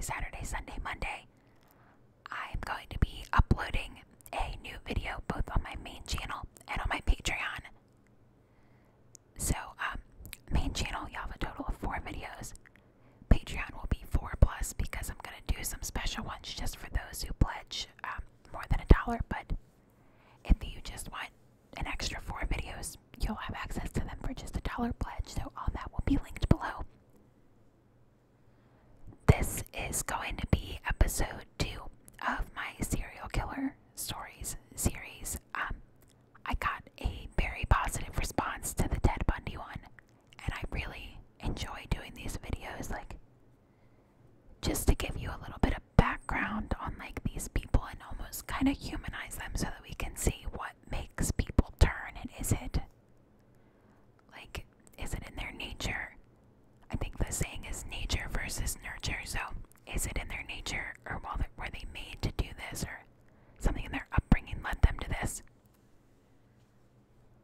Saturday, Sunday, Monday, I'm going to be uploading a new video both on my main channel and on my Patreon. So, main channel, you have a total of 4 videos. Patreon will be 4 plus because I'm going to do some special ones just for those who pledge more than $1. But if you just want an extra 4 videos, you'll have access to them for just $1 pledge. So all that will be linked below. This is going to be episode 2 of my serial killer stories series. I got a very positive response to the Ted Bundy one, and I really enjoy doing these videos, like, just to give you a little bit of background on, like, these people and almost kind of humanize them so that we can see what makes people turn, and is it in their nature? I think the saying is nature versus nurture, so is it in their nature, or were they made to do this, or something in their upbringing led them to this?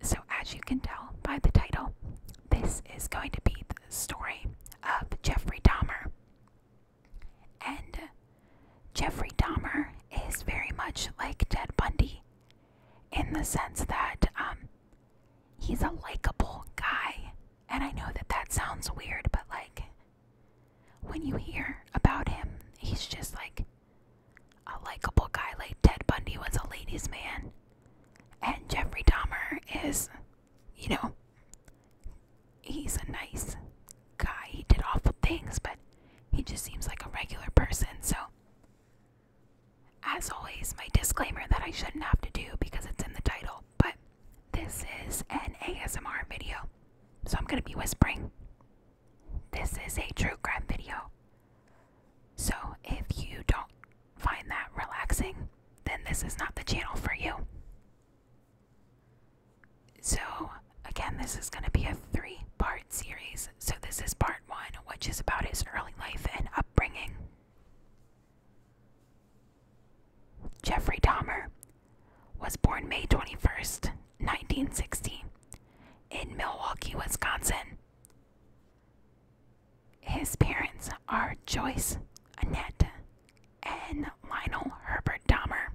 So as you can tell by the title, this is going to be the story of Jeffrey Dahmer. And Jeffrey Dahmer is very much like Ted Bundy in the sense that he's a likable guy. And I know that that sounds weird, but like, when you hear about him, he's just like a likable guy. Like Ted Bundy was a ladies' man, and Jeffrey Dahmer is, he's a nice guy. He did awful things, but he just seems like a regular person. So, as always, my disclaimer that I shouldn't have to do because it's in the title, but this is an ASMR video, so I'm going to be whispering. This is a true crime video, so if you don't find that relaxing, then this is not the channel for you. So, again, this is going to be a 3-part series. So this is part 1, which is about his early life and upbringing. Jeffrey Dahmer was born May 21st, 1960, in Milwaukee, Wisconsin. His parents are Joyce, Annette, and Lionel Herbert Dahmer.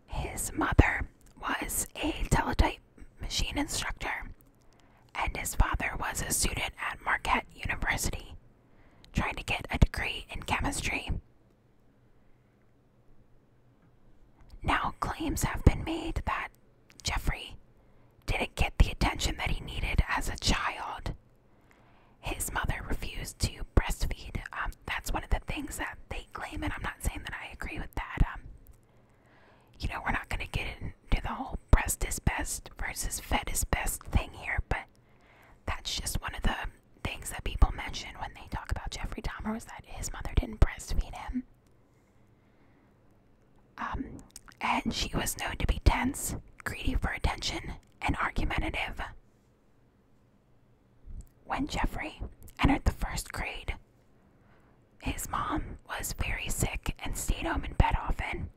His mother was a teletype machine instructor, and his father was a student at Marquette University, trying to get a degree in chemistry. Now, claims have been made that Jeffrey didn't get the attention that he needed as a child. His mother refused to breastfeed. That's one of the things that they claim, and I'm not saying that I agree with that. We're not going to get into the whole breast is best versus fed is best thing here, but that's just one of the things that people mention when they talk about Jeffrey Dahmer, was that his mother didn't breastfeed him. And she was known to be tense, greedy for attention, and argumentative. When Jeffrey entered the 1st grade, his mom was very sick and stayed home in bed often,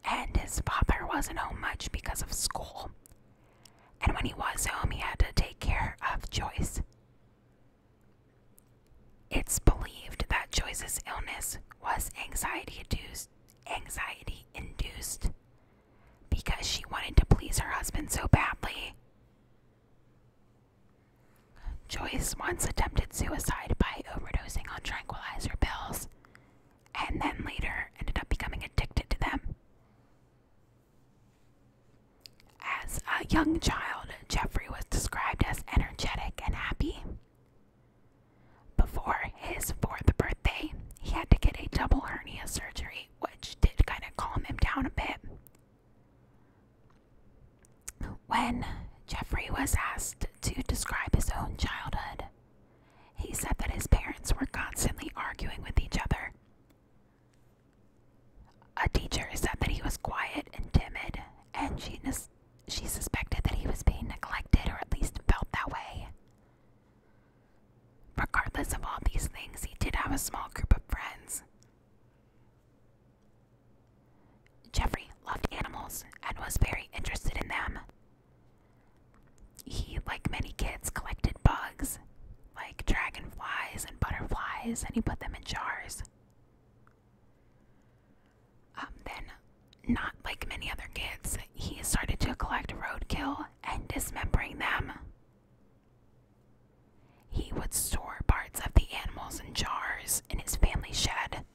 and his father wasn't home much because of school. And when he was home, he had to take care of Joyce. It's believed that Joyce's illness was anxiety-induced because she wanted to please her husband so badly. Joyce once attempted suicide by overdosing on tranquilizer pills, and then later ended up becoming addicted to them. As a young child, Jeffrey was described as energetic and happy. Before his 4th birthday, he had to get a double hernia surgery, which did kind of calm him down a bit. When Jeffrey was asked to describe his own childhood, he said that his parents were constantly arguing with each other. A teacher said that he was quiet and timid, and she suspected that he was being neglected, or at least felt that way. Regardless of all these things, he did have a small group of friends. Jeffrey loved animals and was very interested in them. He, like many kids, collected bugs, like dragonflies and butterflies. toys and he put them in jars. Then, not like many other kids, he started to collect roadkill and dismembering them. He would store parts of the animals in jars in his family shed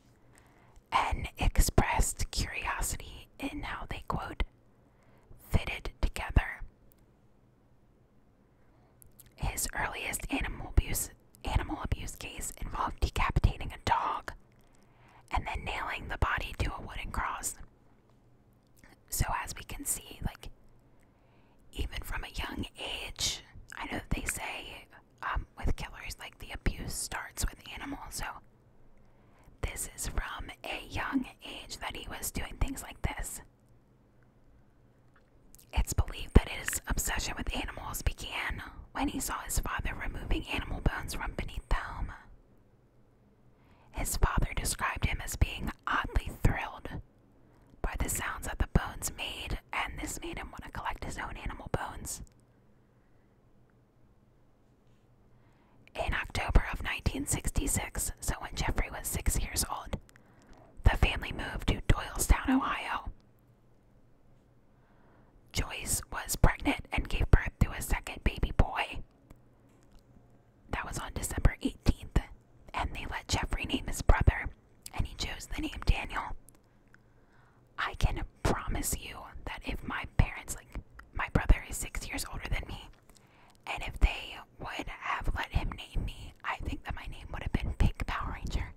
and expressed curiosity in how they, quote, fitted together. His earliest animal abuse case involved decapitating a dog and then nailing the body to a wooden cross. So as we can see, like, even from a young age, I know that they say with killers, like, the abuse starts with animals, so this is from a young age that he was doing things like this. It's believed that his obsession with animals began when he saw his father removing animal bones from beneath the home. His father described him as being oddly thrilled by the sounds that the bones made, and this made him want to collect his own animal bones. In October of 1966, so when Jeffrey was 6 years old, the family moved to Doylestown, Ohio. Joyce was pregnant and gave birth to a second baby boy. That was on December 18th, and they let Jeffrey name his brother, and he chose the name Daniel. I can promise you that if my parents, like, my brother is 6 years older than me, and if they would have let him name me, I think that my name would have been Pink Power Ranger.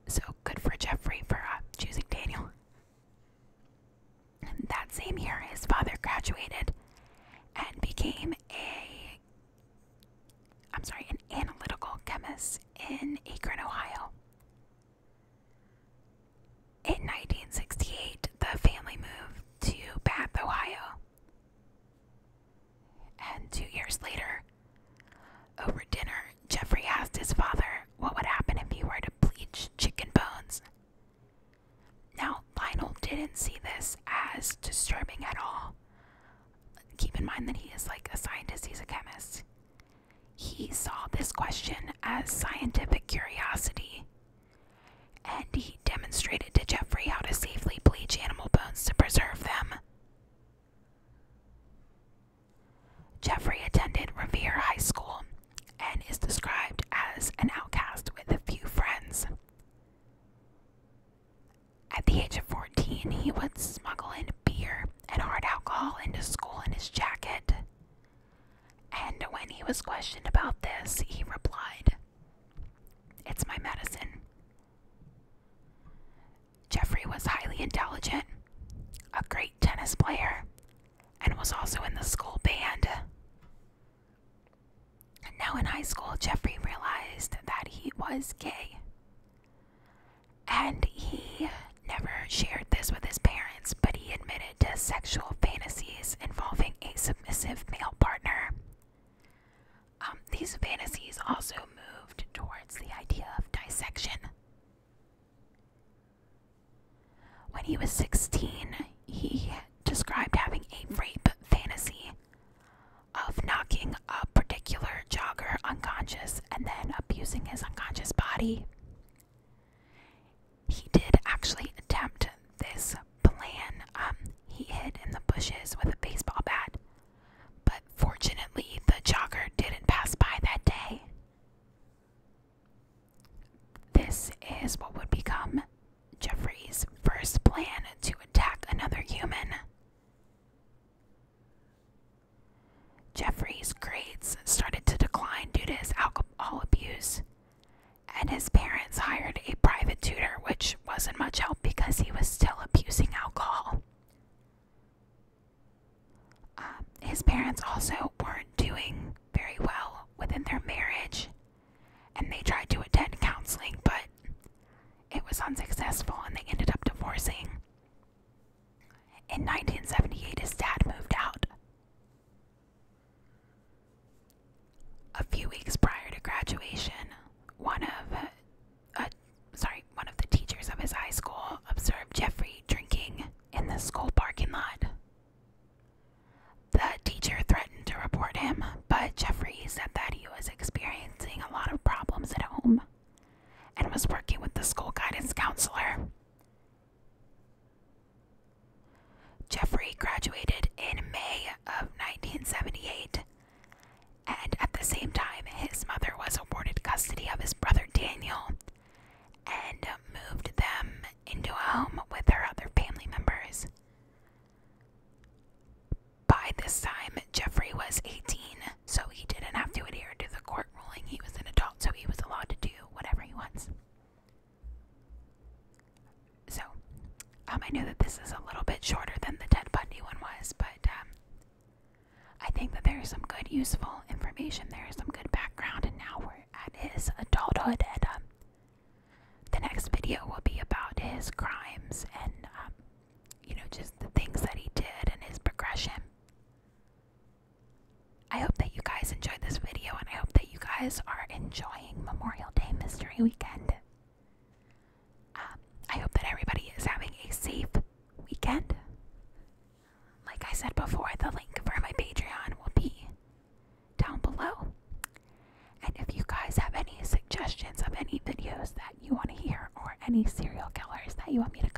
So good for Jeffrey for choosing Daniel. That same year, his father graduated and became an analytical chemist in Akron, Ohio. In 1968, the family moved to Bath, Ohio. And 2 years later, over dinner, Jeffrey asked his father what would happen if he were to bleach chicken bones. Now, Lionel didn't see this as disturbing at all. Keep in mind that he is like a scientist, he's a chemist. He saw this question as scientific curiosity, and he demonstrated to Jeffrey how to safely bleach animal bones to preserve them. Jeffrey attended Revere High School and is described as an outcast with a few friends. At the age of 14, he would smuggle in beer and hard alcohol into school in his jacket. And when he was questioned about this, he replied, "It's my medicine." Jeffrey was highly intelligent, a great tennis player, and was also in the school band. Now in high school, Jeffrey realized that he was gay. And he never shared this with his parents, but he admitted to sexual fantasies involving a submissive male partner. These fantasies also moved towards the idea of dissection. When he was 16, he described having a rape fantasy of knocking a particular jogger unconscious and then abusing his unconscious body. He did actually attempt this plan. He hid in the bushes with a baseball bat, but fortunately the jogger didn't pass by that day. This is what would become Jeffrey's first plan to attack another human. Jeffrey's grades started to decline due to his alcohol abuse, and his parents hired a private tutor, which wasn't much help because he was still abusing alcohol. His parents also weren't doing very well within their marriage, and they tried to attend counseling, but guys enjoyed this video, and I hope that you guys are enjoying Memorial Day Mystery Weekend. I hope that everybody is having a safe weekend. Like I said before, the link for my Patreon will be down below. And if you guys have any suggestions of any videos that you want to hear, or any serial killers that you want me to